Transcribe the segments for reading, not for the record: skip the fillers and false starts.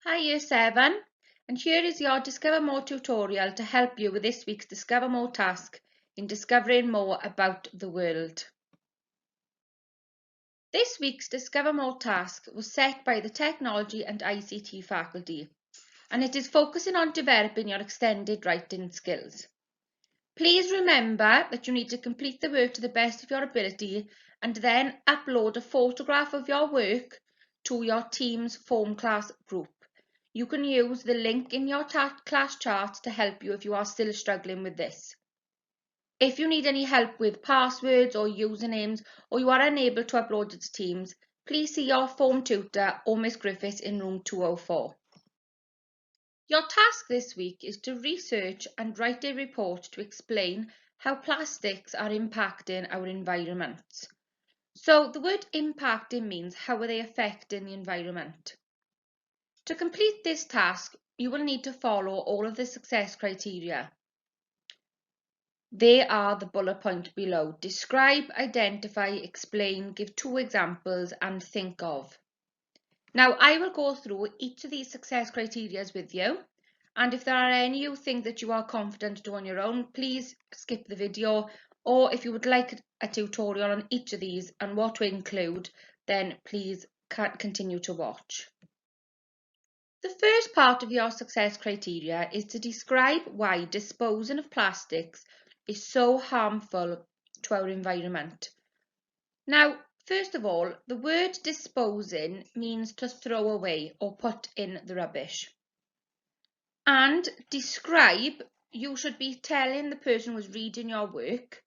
Hi Year 7, and here is your Discover More tutorial to help you with this week's Discover More task in discovering more about the world. This week's Discover More task was set by the Technology and ICT faculty, and it is focusing on developing your extended writing skills. Please remember that you need to complete the work to the best of your ability and then upload a photograph of your work to your team's form class group. You can use the link in your class chart to help you if you are still struggling with this. If you need any help with passwords or usernames, or you are unable to upload it to Teams, please see your form tutor or Miss Griffiths in room 204. Your task this week is to research and write a report to explain how plastics are impacting our environment. So the word impacting means how are they affecting the environment. To complete this task, you will need to follow all of the success criteria. They are the bullet point below. Describe, identify, explain, give 2 examples, and think of. Now, I will go through each of these success criteria with you. And if there are any you think that you are confident to do on your own, please skip the video. Or if you would like a tutorial on each of these and what to include, then please continue to watch. The first part of your success criteria is to describe why disposing of plastics is so harmful to our environment. Now, first of all, the word disposing means to throw away or put in the rubbish. And describe, you should be telling the person who's reading your work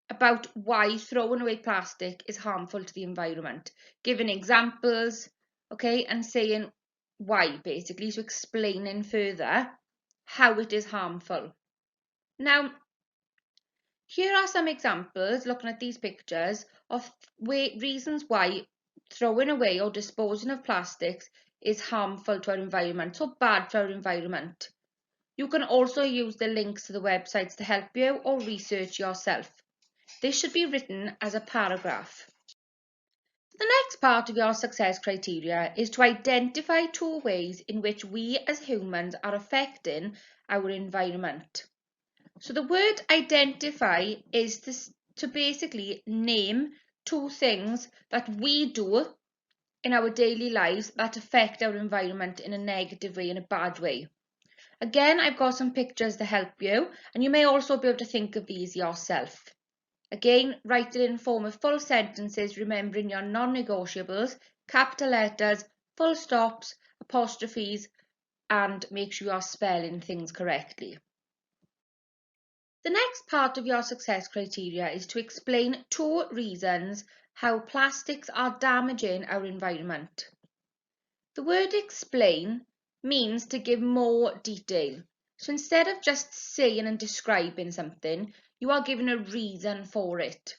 about why throwing away plastic is harmful to the environment, giving examples, okay, and saying why, basically, so explaining further how it is harmful. Now, here are some examples, looking at these pictures, of reasons why throwing away or disposing of plastics is harmful to our environment, so bad for our environment. You can also use the links to the websites to help you or research yourself. This should be written as a paragraph. The next part of your success criteria is to identify 2 ways in which we as humans are affecting our environment. So the word identify is to basically name 2 things that we do in our daily lives that affect our environment in a negative way, in a bad way. Again, I've got some pictures to help you, and you may also be able to think of these yourself. Again, write it in form of full sentences, remembering your non-negotiables, capital letters, full stops, apostrophes, and make sure you are spelling things correctly. The next part of your success criteria is to explain 2 reasons how plastics are damaging our environment. The word explain means to give more detail. So instead of just saying and describing something, you are giving a reason for it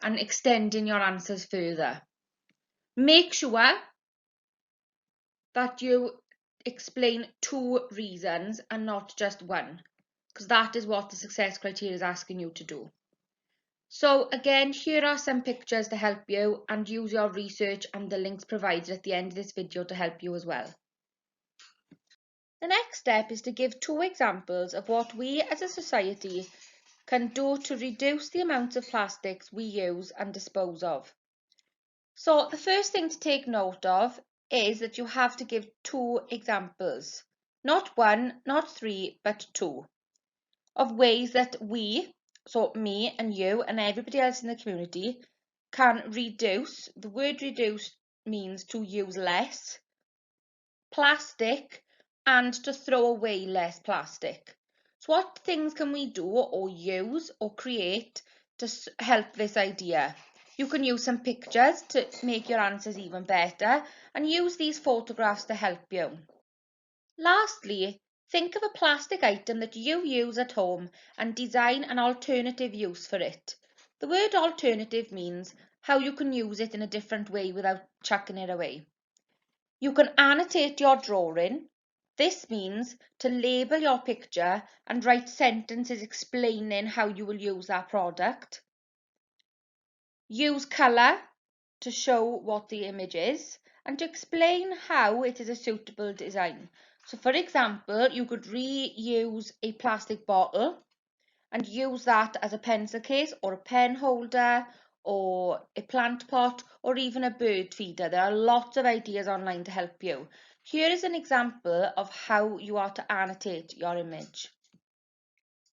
and extending your answers further. Make sure that you explain 2 reasons and not just one, because that is what the success criteria is asking you to do. So again, here are some pictures to help you, and use your research and the links provided at the end of this video to help you as well. The next step is to give 2 examples of what we as a society can do to reduce the amounts of plastics we use and dispose of. So the first thing to take note of is that you have to give 2 examples, not 1, not 3, but 2, of ways that we, so me and you and everybody else in the community, can reduce. The word reduce means to use less plastic and to throw away less plastic. So what things can we do or use or create to help this idea? You can use some pictures to make your answers even better, and use these photographs to help you. Lastly, think of a plastic item that you use at home and design an alternative use for it. The word alternative means how you can use it in a different way without chucking it away. You can annotate your drawing. This means to label your picture and write sentences explaining how you will use that product. Use colour to show what the image is, and to explain how it is a suitable design. So for example, you could reuse a plastic bottle and use that as a pencil case or a pen holder or a plant pot or even a bird feeder. There are lots of ideas online to help you. Here is an example of how you are to annotate your image.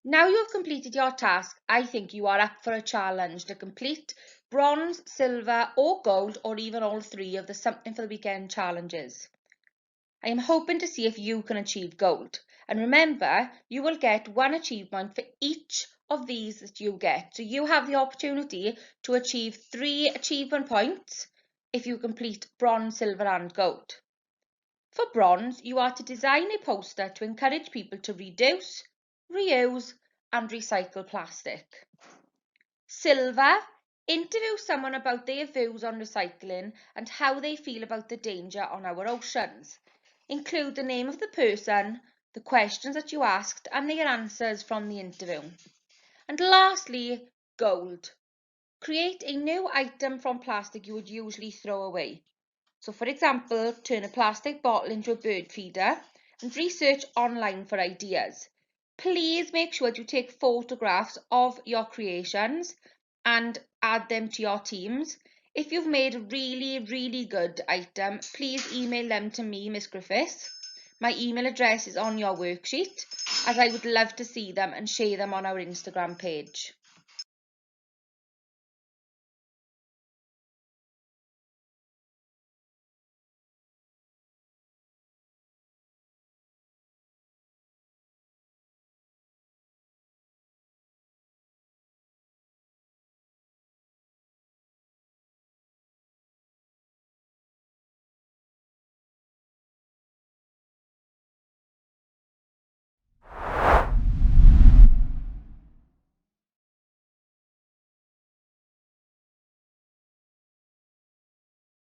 Now you have completed your task, I think you are up for a challenge to complete bronze, silver or gold, or even all three of the Something for the Weekend challenges. I am hoping to see if you can achieve gold. And remember, you will get one achievement for each of these that you get. So you have the opportunity to achieve 3 achievement points if you complete bronze, silver and gold. For bronze, you are to design a poster to encourage people to reduce, reuse and recycle plastic. Silver, interview someone about their views on recycling and how they feel about the danger on our oceans. Include the name of the person, the questions that you asked and their answers from the interview. And lastly, gold. Create a new item from plastic you would usually throw away. So for example, turn a plastic bottle into a bird feeder and research online for ideas. Please make sure you take photographs of your creations and add them to your teams. If you've made a really good item, please email them to me, Miss Griffiths. My email address is on your worksheet, as I would love to see them and share them on our Instagram page.